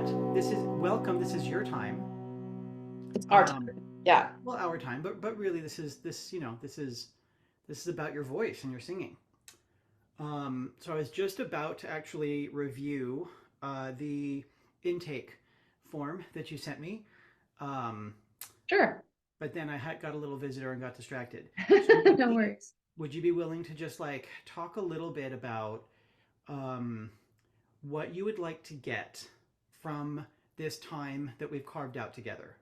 that, this is welcome. This is your time. It's our time. Um, Yeah. well, our time, but really, this is about your voice and your singing. So I was just about to actually review the intake form that you sent me, um, Sure. but then I had got a little visitor and got distracted. So No worries. would you be willing to just like talk a little bit about um, what you would like to get from this time that we've carved out together?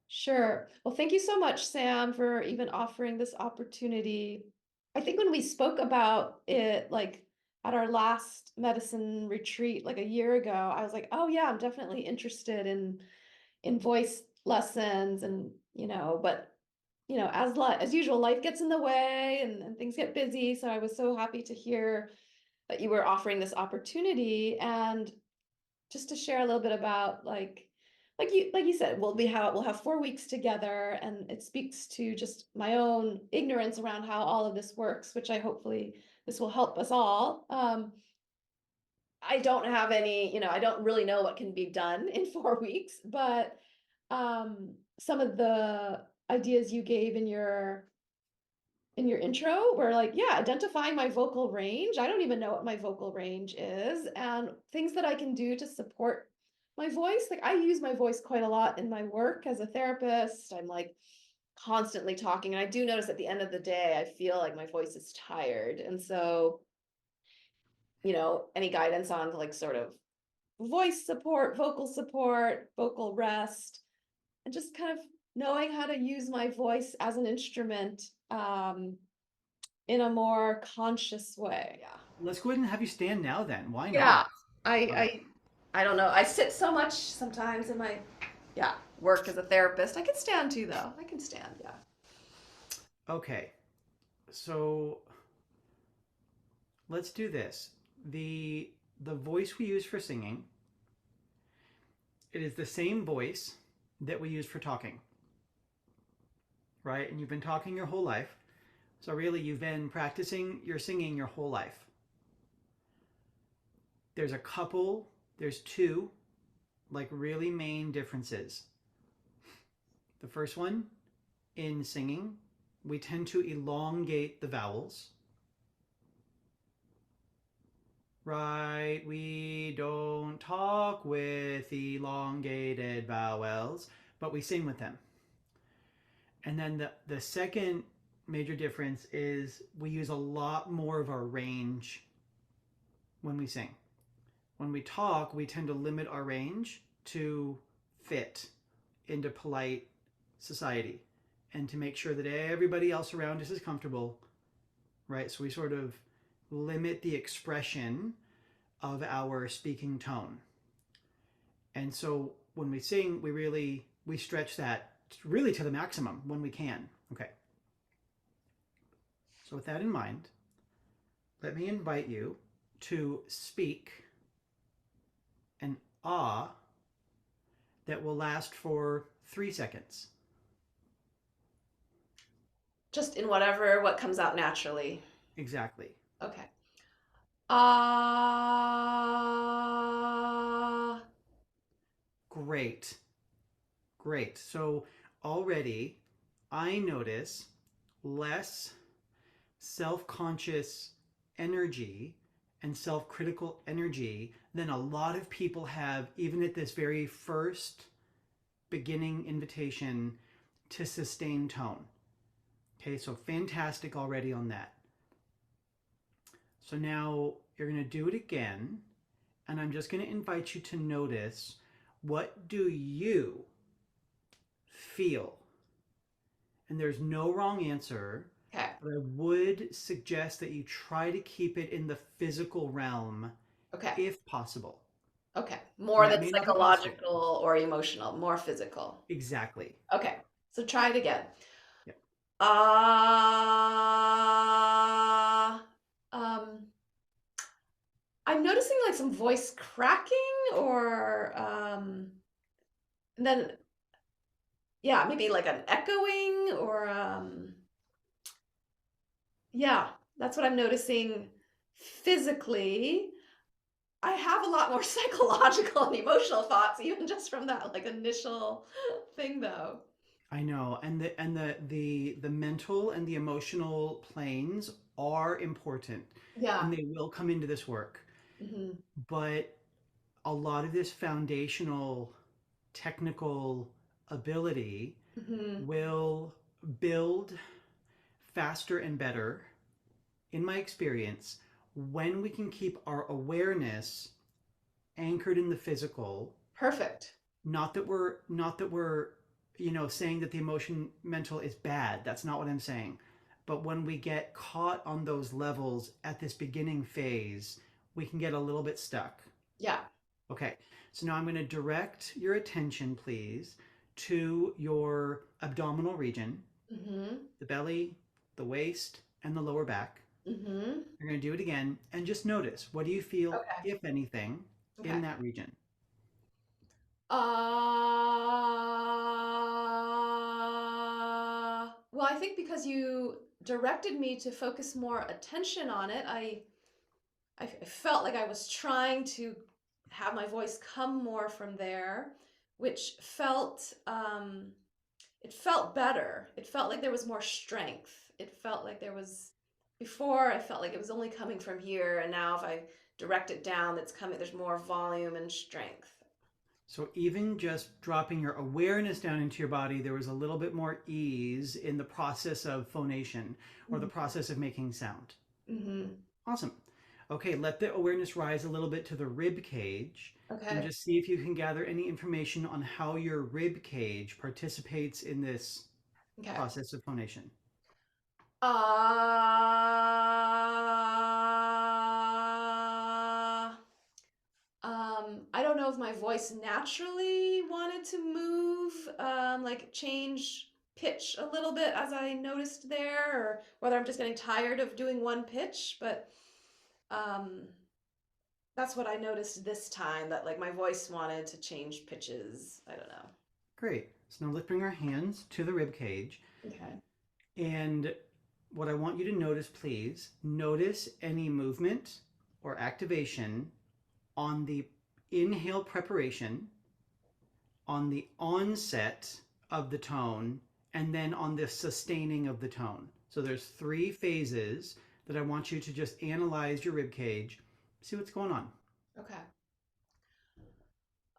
Sure. Well, thank you so much, Sam, for even offering this opportunity. I think when we spoke about it, like at our last medicine retreat, like a year ago, I was like, oh yeah, I'm definitely interested in voice lessons and but as usual, life gets in the way and things get busy. So I was so happy to hear that you were offering this opportunity. And just to share a little bit about like you said, we'll have 4 weeks together, and it speaks to just my own ignorance around how all of this works, which I hopefully this will help us all. I don't have any, I don't really know what can be done in 4 weeks, but some of the ideas you gave in your intro were like, yeah, identifying my vocal range. I don't even know what my vocal range is, and things that I can do to support my voice. Like I use my voice quite a lot in my work as a therapist. I'm like constantly talking. And I do notice at the end of the day, I feel like my voice is tired. And so, any guidance on like sort of voice support, vocal rest, and just kind of knowing how to use my voice as an instrument in a more conscious way. Yeah. Let's go ahead and have you stand now then. Why Yeah. not? I Uh, I I don't know. I sit so much sometimes in my yeah, work as a therapist. I can stand too though. I can stand, yeah. okay, so let's do this. The voice we use for singing, it is the same voice that we use for talking, right? And you've been talking your whole life. So really you've been practicing your singing your whole life. There's a couple, there's two like really main differences. The first one, in singing, we tend to elongate the vowels, right? We don't talk with elongated vowels, but we sing with them. And then the second major difference is we use a lot more of our range when we sing. When we talk, we tend to limit our range to fit into polite society and to make sure that everybody else around us is comfortable, right? So we sort of limit the expression of our speaking tone. And so when we sing, we stretch that really to the maximum when we can. Okay. So with that in mind, let me invite you to speak an ah that will last for 3 seconds. Just in what comes out naturally. Exactly. Okay. Ah. Great. Great. So already I notice less self conscious energy and self critical energy than a lot of people have, even at this very first beginning invitation to sustain tone. Okay, so fantastic already on that. So now you're going to do it again, and I'm just going to invite you to notice, what do you feel? And there's no wrong answer, Okay. but I would suggest that you try to keep it in the physical realm Okay. if possible. Okay. And More that than may not be possible. psychological or emotional, more physical. Exactly. Okay. So try it again. Yeah. Ah. I'm noticing like some voice cracking or and then yeah, maybe like an echoing or yeah, that's what I'm noticing physically. I have a lot more psychological and emotional thoughts even just from that like initial thing though. I know, and the mental and the emotional planes are important, and Yeah. they will come into this work. Hmm. But a lot of this foundational technical ability Hmm. will build faster and better, in my experience, when we can keep our awareness anchored in the physical. Perfect. Not that we're saying that the emotion mental is bad. That's not what I'm saying. But when we get caught on those levels at this beginning phase, we can get a little bit stuck. Yeah. Okay, so now I'm going to direct your attention, please, to your abdominal region, Hmm. the belly, the waist, and the lower back. Hmm. You're going to do it again and just notice, what do you feel, Okay. if anything, Okay. in that region? Well, I think because you directed me to focus more attention on it, I felt like I was trying to have my voice come more from there, which felt it felt better. It felt like there was more strength. It felt like there was before I felt like it was only coming from here, and now if I direct it down, it's coming. There's more volume and strength. So even just dropping your awareness down into your body, there was a little bit more ease in the process of phonation or the process of making sound. Mm-hmm. Awesome. Okay, let the awareness rise a little bit to the rib cage and Okay. just see if you can gather any information on how your rib cage participates in this Okay. process of phonation. I don't know if my voice naturally wanted to move, like change pitch a little bit as I noticed there, or whether I'm just getting tired of doing one pitch, but um, that's what I noticed this time, that like my voice wanted to change pitches. I don't know. Great. So now let's bring our hands to the rib cage. Okay. And what I want you to notice, please, notice any movement or activation on the inhale preparation, on the onset of the tone, and then on the sustaining of the tone. So there's three phases that I want you to just analyze your rib cage, see what's going on. Okay.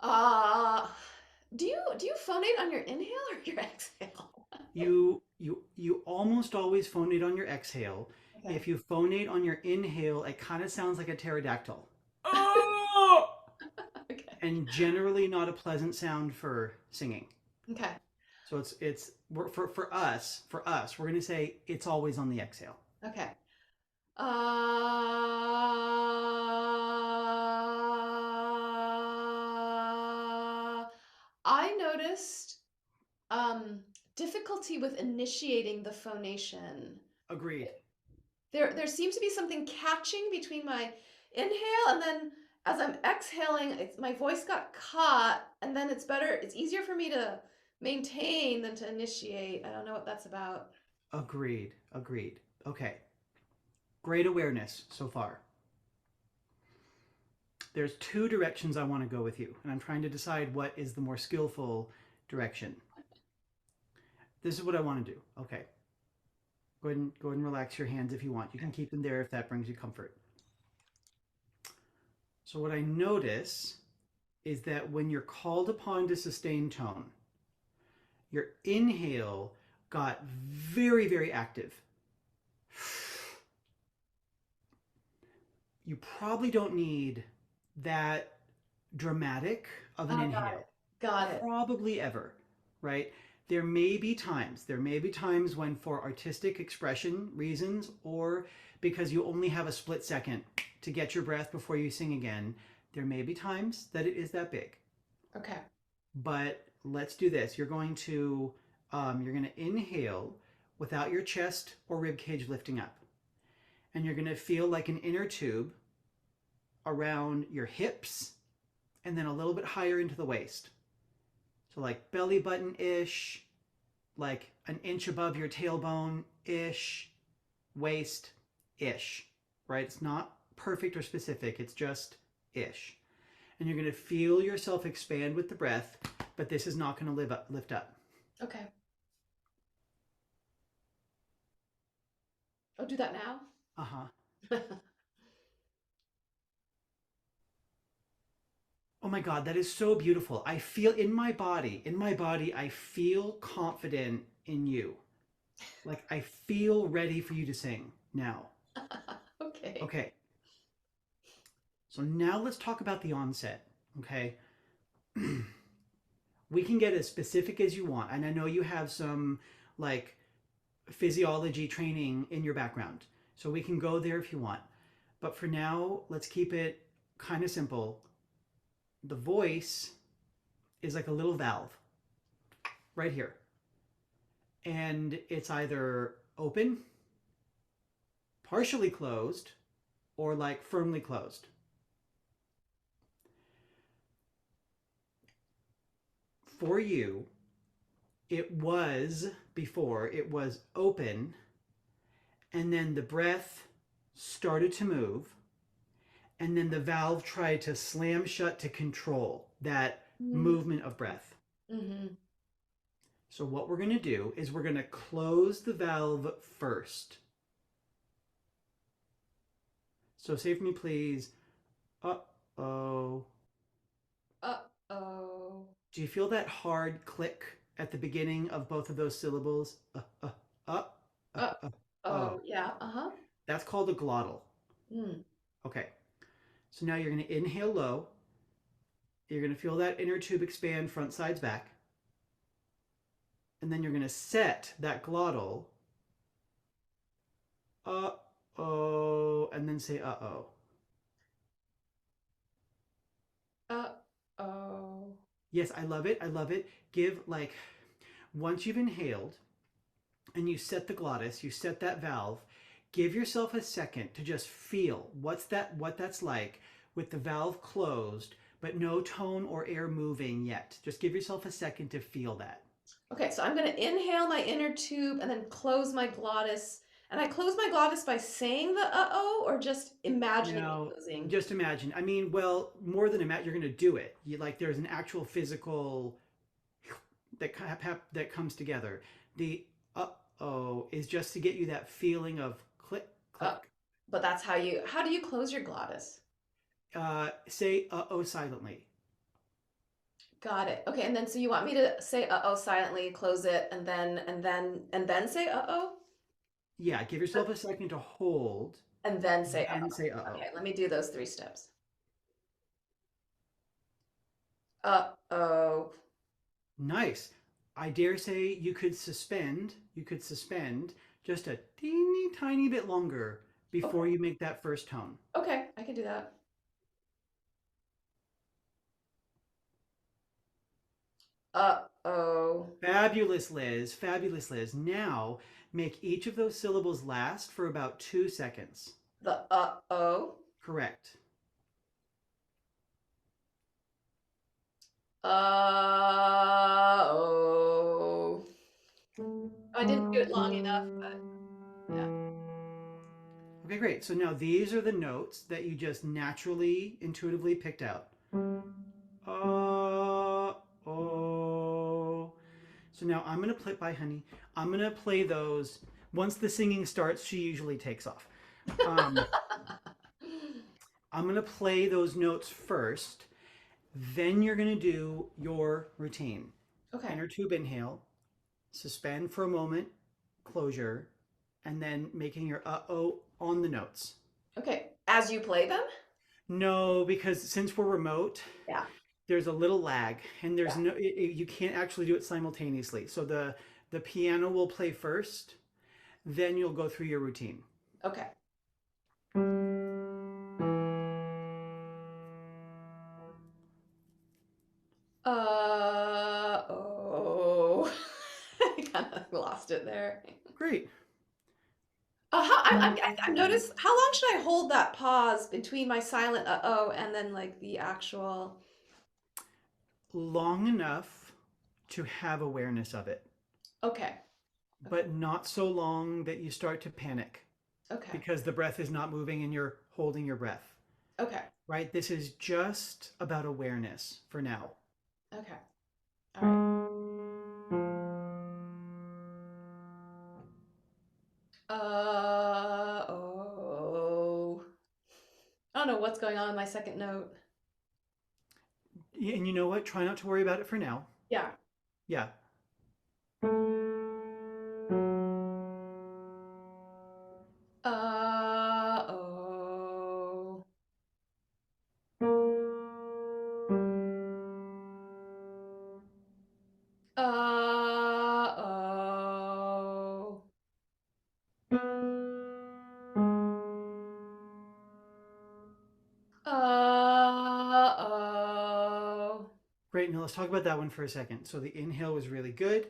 Uh, do you phonate on your inhale or your exhale? You almost always phonate on your exhale. Okay. If you phonate on your inhale, it kind of sounds like a pterodactyl. Oh! Okay. And generally not a pleasant sound for singing. Okay. So it's for us, we're gonna say it's always on the exhale. Okay. I noticed um, difficulty with initiating the phonation. Agreed. There seems to be something catching between my inhale and then as I'm exhaling, my voice got caught, and then it's easier for me to maintain than to initiate. I don't know what that's about. Agreed. Agreed. Okay. Great awareness so far. There's two directions I want to go with you, and I'm trying to decide what is the more skillful direction. This is what I want to do. Okay. Go ahead and relax your hands if you want. You can keep them there if that brings you comfort. So what I notice is that when you're called upon to sustain tone, your inhale got very, very active. You probably don't need that dramatic of an Oh, got inhale. it. Got it. Probably ever, right? There may be times when, for artistic expression reasons, or because you only have a split second to get your breath before you sing again, there may be times that it is that big. Okay. But let's do this. You're going to inhale without your chest or rib cage lifting up, and you're going to feel like an inner tube around your hips, and then a little bit higher into the waist. So like belly button ish, like an inch above your tailbone ish, waist ish, right? It's not perfect or specific. It's just ish. And you're going to feel yourself expand with the breath, but this is not going to lift up. Okay. I'll do that now. Uh huh. Oh my God, that is so beautiful. I feel in my body, I feel confident in you. Like I feel ready for you to sing now. Okay. Okay. So now let's talk about the onset. Okay. We can get as specific as you want. And I know you have some like physiology training in your background. So we can go there if you want. But for now, let's keep it kind of simple. The voice is like a little valve right here. And it's either open, partially closed, or like firmly closed. For you, it was open, and then the breath started to move, and then the valve tried to slam shut to control that movement of breath. Mm-hmm. So, what we're going to do is we're going to close the valve first. So, say for me, please. Uh oh. Uh-oh. Do you feel that hard click at the beginning of both of those syllables? Uh, Uh, oh. oh, yeah. Uh-huh. That's called a glottal. Mm. Okay. So now you're going to inhale low. You're going to feel that inner tube expand front, sides, back. And then you're going to set that glottal. Uh oh. And then say uh oh. Uh-oh. Yes, I love it. I love it. Give like, once you've inhaled and you set the glottis, you set that valve, give yourself a second to just feel what that's like with the valve closed, but no tone or air moving yet. Just give yourself a second to feel that. Okay, so I'm going to inhale my inner tube and then close my glottis. And I close my glottis by saying the uh-oh or just imagining it Now, closing? just imagine. I mean, well, more than imagine, you're going to do it. You like there's an actual physical that comes together. The uh-oh is just to get you that feeling of click Uh, click. but how do you close your glottis? Say uh-oh silently. Got it. Okay, and then so you want me to say uh-oh silently, close it, and then say uh-oh? Yeah, give yourself a second to hold, And then say then uh-oh. say uh-oh. Okay, let me do those 3 steps. Uh-oh. Nice. I dare say you could suspend just a teeny tiny bit longer before Okay. you make that first tone. Okay, I can do that. Uh-oh. Fabulous, Liz. Fabulous, Liz. Now make each of those syllables last for about 2 seconds. The uh-oh. Correct. Oh. I didn't do it long enough, but yeah. Okay, great. So now these are the notes that you just naturally, intuitively picked out. Oh. So now I'm going to play, bye, honey. I'm going to play those. Once the singing starts, she usually takes off. Um, I'm going to play those notes first. Then you're going to do your routine. Okay. Inner tube inhale, suspend for a moment, closure, and then making your uh-oh on the notes. Okay. As you play them? No, because since we're remote, Yeah. there's a little lag and there's Yeah. no you can't actually do it simultaneously. So the piano will play first, then you'll go through your routine. Okay. Oh. I kind of lost it there. Great. I noticed, how long should I hold that pause between my silent uh-oh and then like the actual? Long enough to have awareness of it, Okay. Okay. but not so long that you start to panic Okay. because the breath is not moving and you're holding your breath. Okay. right? This is just about awareness for now. Okay. All right. Oh. I don't know what's going on in my second note. And you know what? Try not to worry about it for now. Yeah. Yeah. Oh. Oh. Oh. Great. Now let's talk about that one for a second. So the inhale was really good.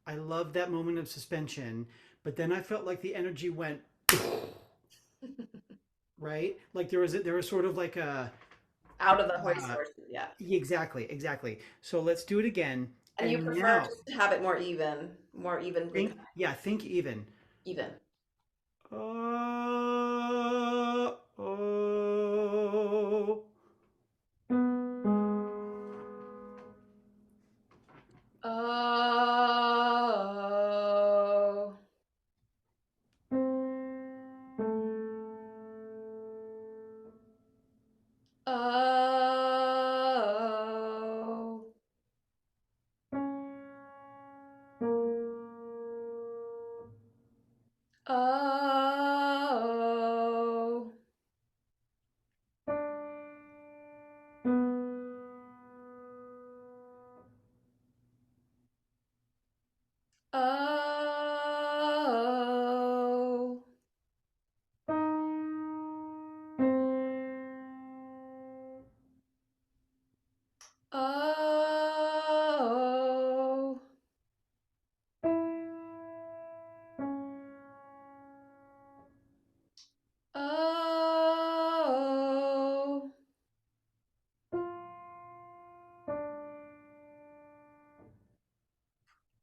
I love that moment of suspension, but then I felt like the energy went right. Like there was sort of like a Out of the voice uh, sources, yeah. exactly, exactly. So let's do it again. And you And prefer now just to have it more evenly think, yeah, think even. even. Oh. Oh. Oh. Oh. Oh. Oh. Oh.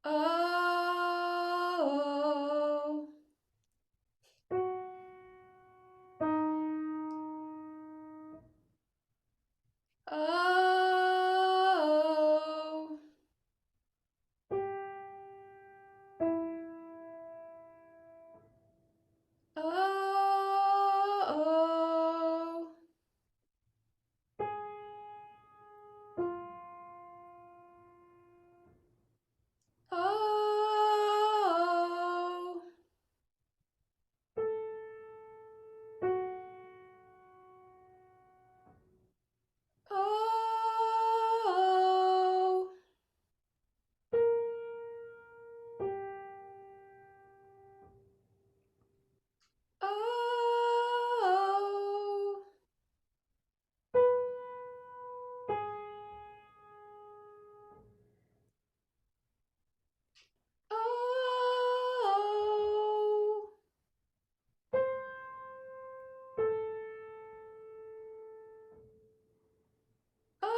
Oh. Oh. Oh. Oh. Oh. Oh. Oh. Oh.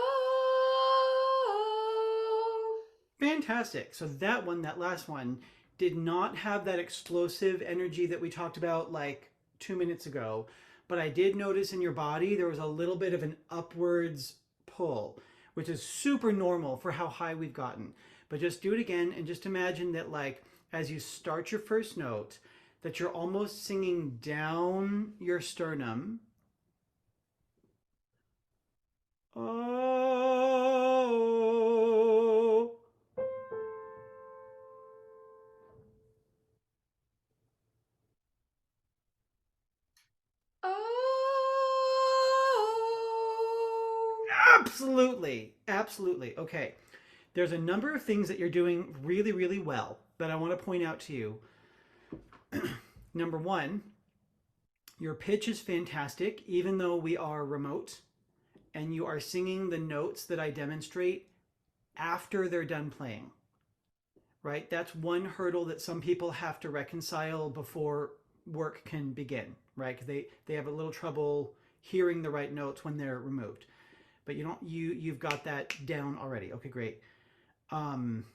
Fantastic. So that one, that last one, did not have that explosive energy that we talked about like 2 minutes ago. But I did notice in your body there was a little bit of an upwards pull, which is super normal for how high we've gotten. But just do it again and just imagine that, like, as you start your first note, that you're almost singing down your sternum. Oh. Oh. Absolutely. Absolutely. Okay. There's a number of things that you're doing really, really well that I want to point out to you. Number one, your pitch is fantastic, even though we are remote, and you are singing the notes that I demonstrate after they're done playing, right? That's one hurdle that some people have to reconcile before work can begin, right? Because they have a little trouble hearing the right notes when they're removed. But you've got that down already. Okay, great. Um,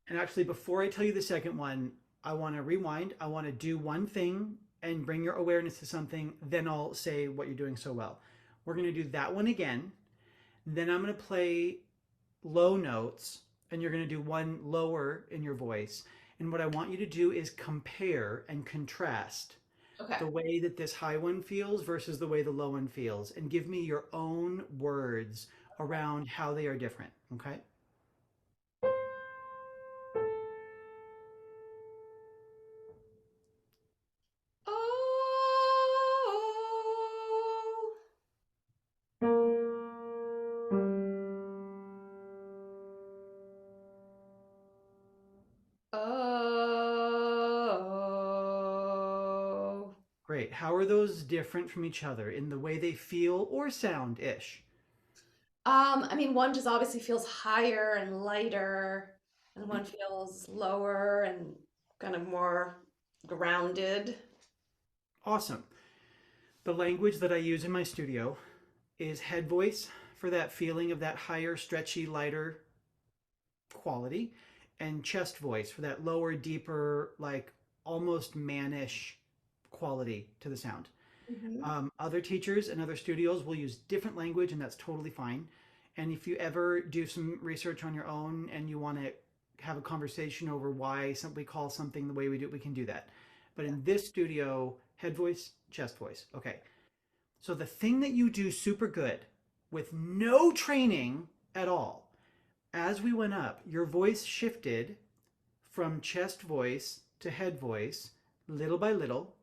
and actually, before I tell you the second one, I want to rewind. I want to do one thing and bring your awareness to something, then I'll say what you're doing so well. We're going to do that one again. Then I'm going to play low notes, and you're going to do one lower in your voice. And what I want you to do is compare and contrast Okay. the way that this high one feels versus the way the low one feels, and give me your own words around how they are different. Okay. Oh, oh. Great. How are those different from each other in the way they feel or sound ish? I mean, one just obviously feels higher and lighter, and one feels lower and kind of more grounded. Awesome. The language that I use in my studio is head voice for that feeling of that higher, stretchy, lighter quality, and chest voice for that lower, deeper, like almost mannish quality to the sound. Hmm. Other teachers and other studios will use different language, and that's totally fine. And if you ever do some research on your own and you want to have a conversation over why we call something the way we do, we can do that. But in this studio, head voice, chest voice. Okay. So the thing that you do super good with no training at all, as we went up, your voice shifted from chest voice to head voice little by little,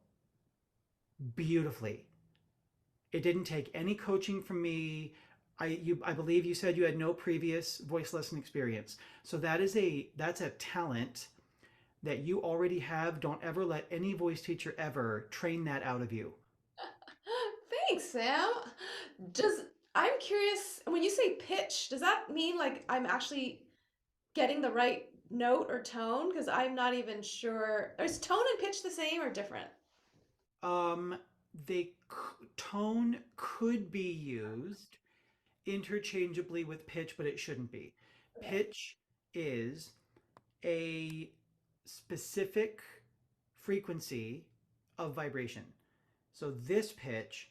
beautifully. It didn't take any coaching from me. I believe you said you had no previous voice lesson experience. So that's a talent that you already have. Don't ever let any voice teacher ever train that out of you. Thanks, Sam. Does I'm curious, when you say pitch, does that mean like I'm actually getting the right note or tone? Because I'm not even sure. Is tone and pitch the same or different? Um, tone could be used interchangeably with pitch, but it shouldn't be. Okay. Pitch is a specific frequency of vibration. So this pitch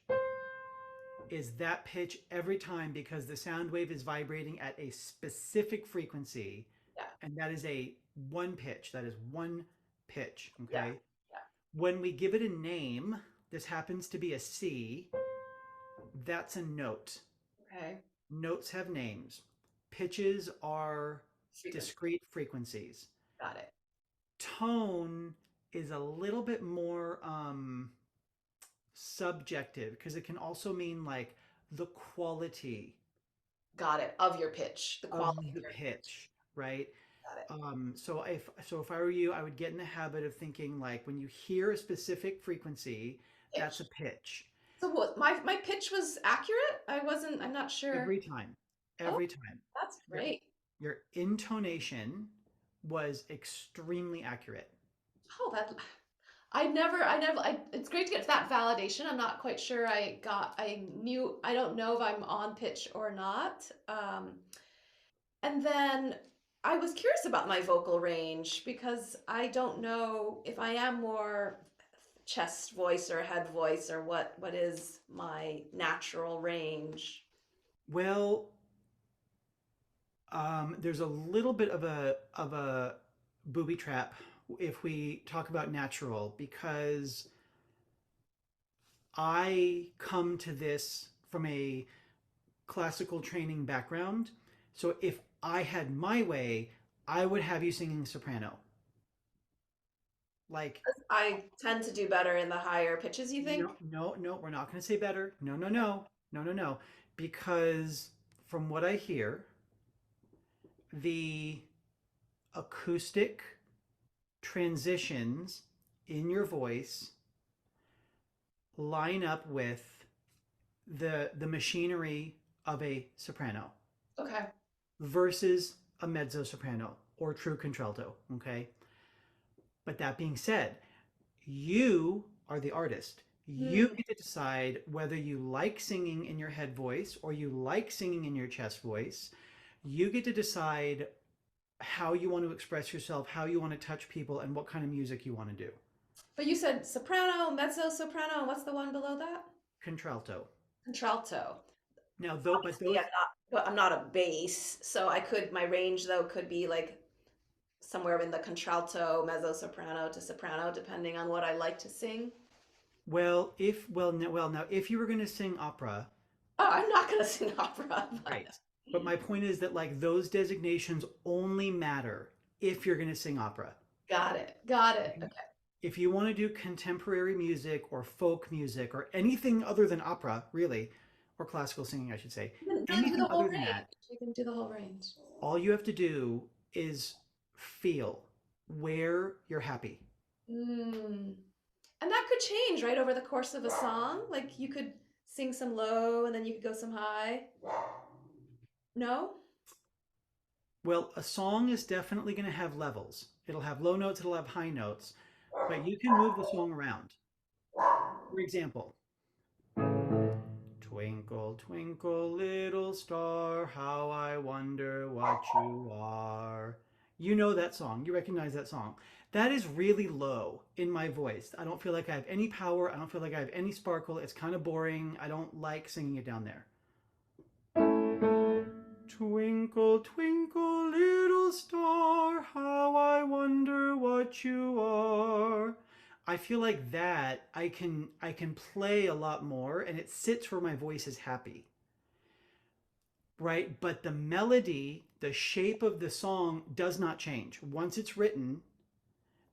is that pitch every time because the sound wave is vibrating at a specific frequency, Yeah. and that is a one pitch. That is one pitch. Yeah. Okay. When we give it a name, this happens to be a C, that's a note. Yeah. Okay. Notes have names. Pitches are Frequency. discrete frequencies. Got it. Tone is a little bit more subjective because it can also mean like the quality Got it. Of your pitch, the of quality of the your pitch. pitch, right? Got it. So if I were you, I would get in the habit of thinking like when you hear a specific frequency, that's a Pitch. pitch So what my pitch was accurate? I'm not sure. every time. Oh, Every time. that's Your great. your intonation was extremely accurate. Oh, it's great to get that validation. I'm not quite sure I don't know if I'm on pitch or not. And then I was curious about my vocal range because I don't know if I am more chest voice or head voice or what is my natural range. Well, there's a little bit of a booby trap if we talk about natural because I come to this from a classical training background. So if I had my way, I would have you singing soprano. Like, I tend to do better in the higher pitches, you think? no, no, no, we're not going to say better. No, no, no, no, no, no. Because from what I hear, the acoustic transitions in your voice line up with the machinery of a soprano Okay. versus a mezzo soprano or true contralto. Okay. But that being said, you are the artist. You Hmm. get to decide whether you like singing in your head voice or you like singing in your chest voice. You get to decide how you want to express yourself, how you want to touch people, and what kind of music you want to do. But you said soprano, mezzo soprano, and what's the one below that? Contralto. Contralto. Now, though, but Obviously, those, I'm not a bass, so I could my range though could be like somewhere in the contralto, mezzo soprano to soprano, depending on what I like to sing. well, if well, no, well, now if you were going to sing opera, Oh, I'm not gonna sing opera, but right. But my point is that like those designations only matter if you're going to sing opera. got it. Got it. Okay. If you want to do contemporary music or folk music or anything other than opera, really, or classical singing, I should say, You can really do the anything whole other than range. that, You can do the whole range. all you have to do is feel where you're happy. Mm. And that could change, right, over the course of a song. Like you could sing some low and then you could go some high. No? Well, a song is definitely going to have levels. It'll have low notes, it'll have high notes, but you can move the song around. For example, twinkle, twinkle, little star, how I wonder what you are. You know that song. You recognize that song. That is really low in my voice. I don't feel like I have any power. I don't feel like I have any sparkle. It's kind of boring. I don't like singing it down there. Twinkle, twinkle, little star, how I wonder what you are. I feel like that I can play a lot more and it sits where my voice is happy. Right? But the melody, the shape of the song does not change. Once it's written,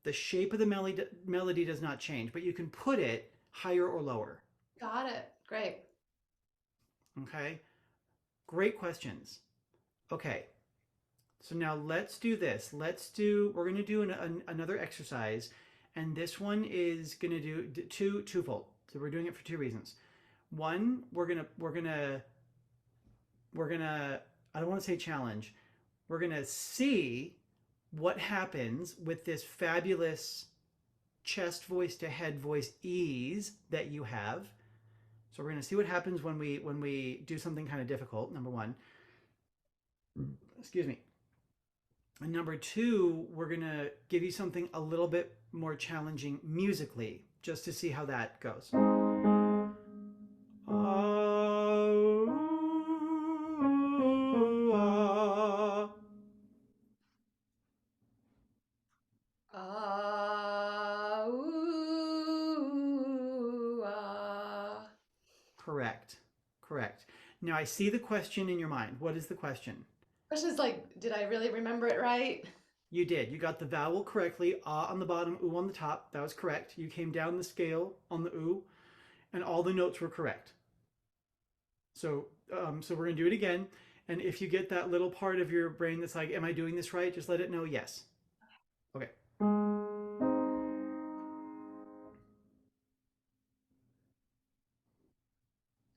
the shape of the melody does not change, but you can put it higher or lower. Got it. Great. Okay? Great questions. Okay. So now let's do this. We're going to do another exercise. And this one is going to do twofold. So we're doing it for two reasons. One, we're going to, I don't want to say challenge. We're going to see what happens with this fabulous chest voice to head voice ease that you have. So we're going to see what happens when we do something kind of difficult. Number one, excuse me. And number two, we're going to give you something a little bit more challenging musically, just to see how that goes. Ooh, ah. Correct. Correct. Now I see the question in your mind. What is the question? Question's like, did I really remember it right? You did. You got the vowel correctly. Ah on the bottom, oo on the top. That was correct. You came down the scale on the oo, and all the notes were correct. So we're gonna do it again. And if you get that little part of your brain that's like, "Am I doing this right?" Just let it know yes. Okay.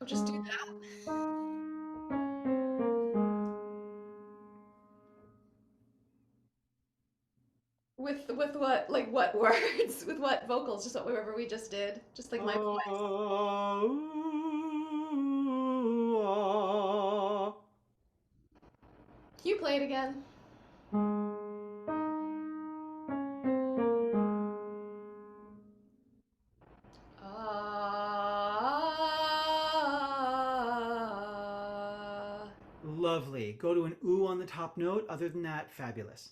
I'll just do that. With what like what words? With what vocals? Just whatever we just did. Just like my voice. Ah, ooh, ah. Can you play it again? Ah. Lovely. Go to an oo on the top note. Other than that, fabulous.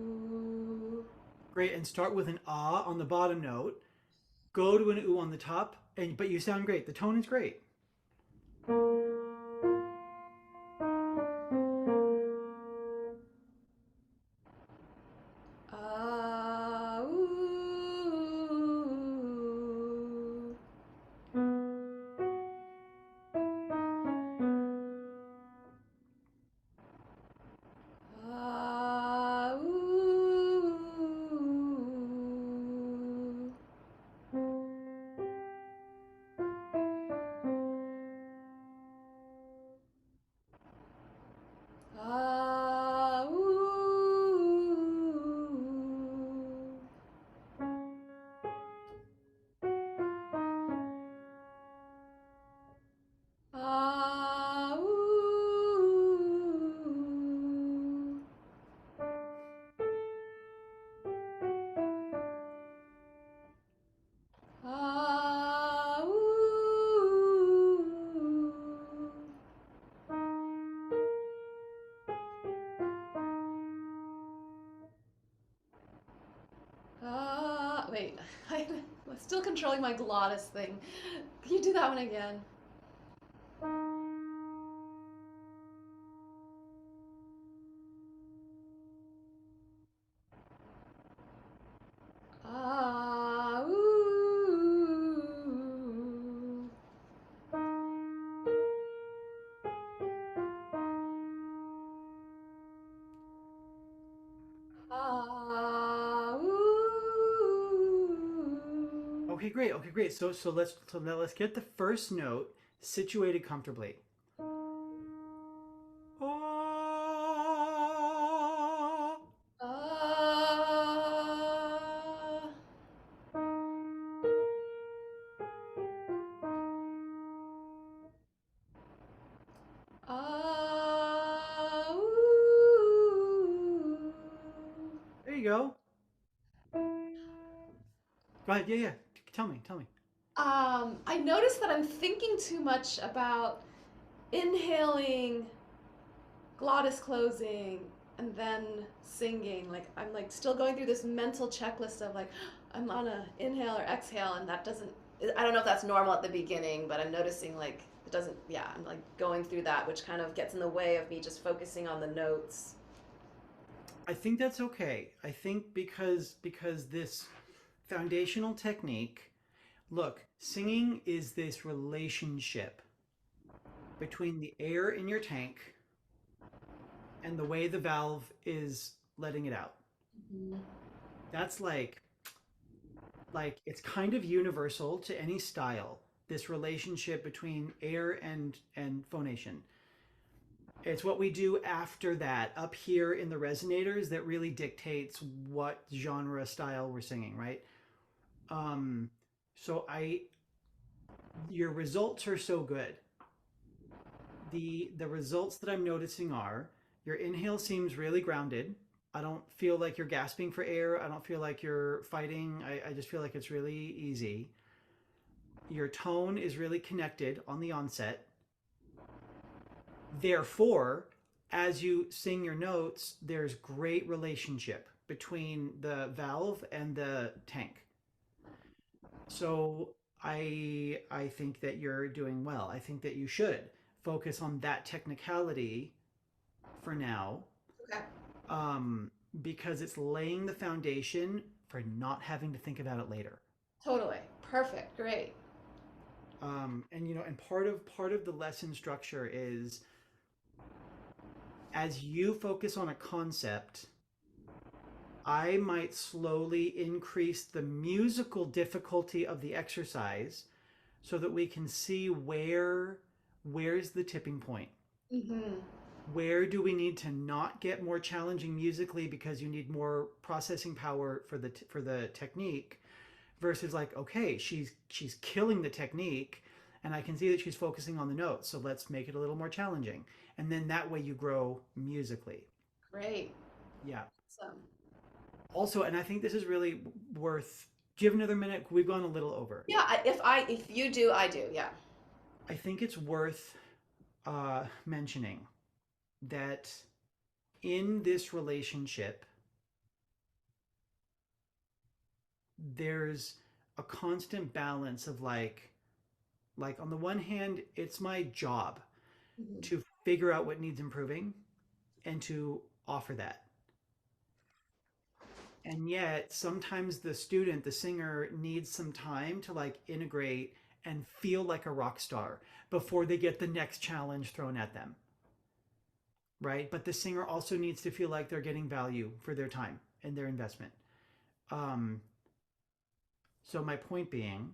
Ooh. Great. And start with an ah on the bottom note. Go to an oo on the top, and but you sound great. The tone is great. Ah. Ooh. Ah. Ooh. still controlling my glottis thing. Can you do that one again? Ah, ooh. Ah, ooh. Okay, great. Okay, great. So now let's get the first note situated comfortably. Ah. Ah. Ah, ooh. There you go. Go ahead. Yeah, yeah. Tell me, tell me. I noticed that I'm thinking too much about inhaling, glottis closing, and then singing. Like I'm like still going through this mental checklist of like I'm on a inhale or exhale, and that doesn't. I don't know if that's normal at the beginning, but I'm noticing like it doesn't. Yeah, I'm like going through that, which kind of gets in the way of me just focusing on the notes. I think that's okay. I think because this foundational technique, look, singing is this relationship between the air in your tank and the way the valve is letting it out. Mhm. That's like it's kind of universal to any style. This relationship between air and phonation. It's what we do after that up here in the resonators that really dictates what genre style we're singing, right? Um, so I your results are so good. The results that I'm noticing are your inhale seems really grounded. I don't feel like you're gasping for air. I don't feel like you're fighting. I just feel like it's really easy. Your tone is really connected on the onset. Therefore, as you sing your notes, there's great relationship between the valve and the tank. So I think that you're doing well. I think that you should focus on that technicality for now, Okay. um, because it's laying the foundation for not having to think about it later. Totally. Perfect. Great. And you know, and part of the lesson structure is as you focus on a concept, I might slowly increase the musical difficulty of the exercise so that we can see where's the tipping point. Mm-hmm. Where do we need to not get more challenging musically because you need more processing power for the technique versus like okay, she's killing the technique and I can see that she's focusing on the notes, so let's make it a little more challenging. And then that way you grow musically. Great. Yeah. Awesome. Also, and I think this is really worth. Do you have another minute? We've gone a little over. Yeah. If you do, I do. Yeah. I think it's worth mentioning that in this relationship, there's a constant balance of like on the one hand, it's my job Mhm. to figure out what needs improving and to offer that. And yet, sometimes the student, the singer, needs some time to like integrate and feel like a rock star before they get the next challenge thrown at them, right? But the singer also needs to feel like they're getting value for their time and their investment. Um, so my point being,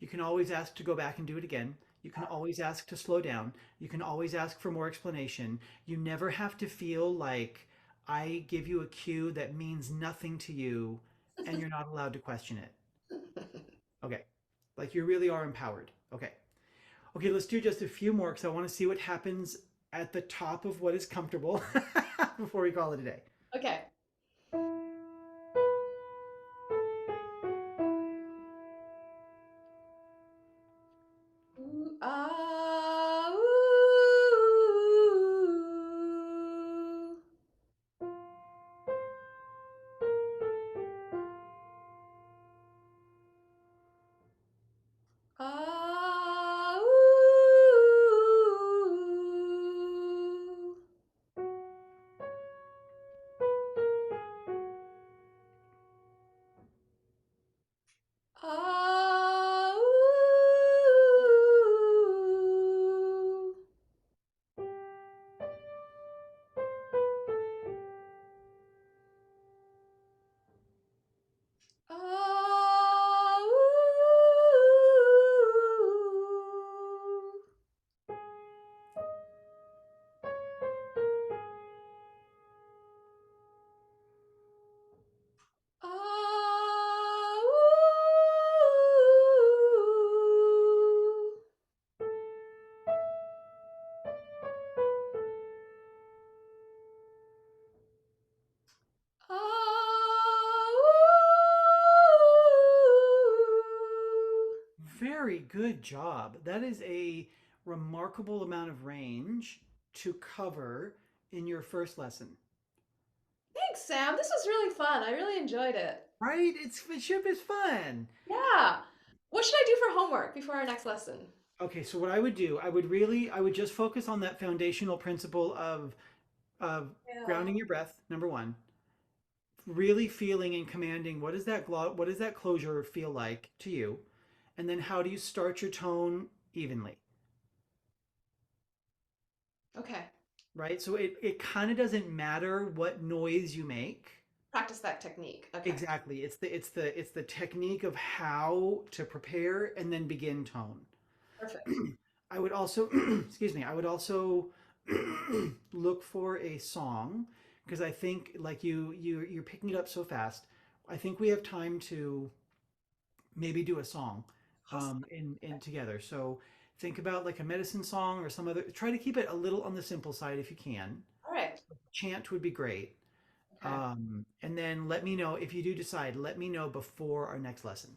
you can always ask to go back and do it again. You can always ask to slow down. You can always ask for more explanation. You never have to feel like I give you a cue that means nothing to you and you're not allowed to question it. Okay. Like you really are empowered. Okay. Okay, let's do just a few more because I want to see what happens at the top of what is comfortable before we call it a day. Okay. Ooh, ah, ooh. Very good job. That is a remarkable amount of range to cover in your first lesson. Thanks, Sam. This was really fun. I really enjoyed it. Right? Ship is fun. Yeah. What should I do for homework before our next lesson? Okay, so what I would do, I would just focus on that foundational principle of Yeah. grounding your breath, number one. Really feeling and commanding what does that closure feel like to you? And then how do you start your tone evenly? Okay. Right? So it kind of doesn't matter what noise you make. Practice that technique. Okay. Exactly. It's the technique of how to prepare and then begin tone. Perfect. I would also excuse me, I would also look for a song because I think like you're picking it up so fast. I think we have time to maybe do a song Awesome. in together. So think about like a medicine song or some other. Try to keep it a little on the simple side if you can. All right. Chant would be great. Okay. And then let me know if you do decide. Let me know before our next lesson.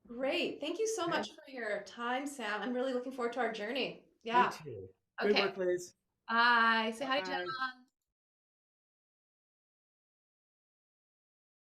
Great. Thank you so Okay. much for your time, Sam. I'm really looking forward to our journey. Me Yeah. too. Good Okay. work, Liz. Bye. Say hi to Bye. John.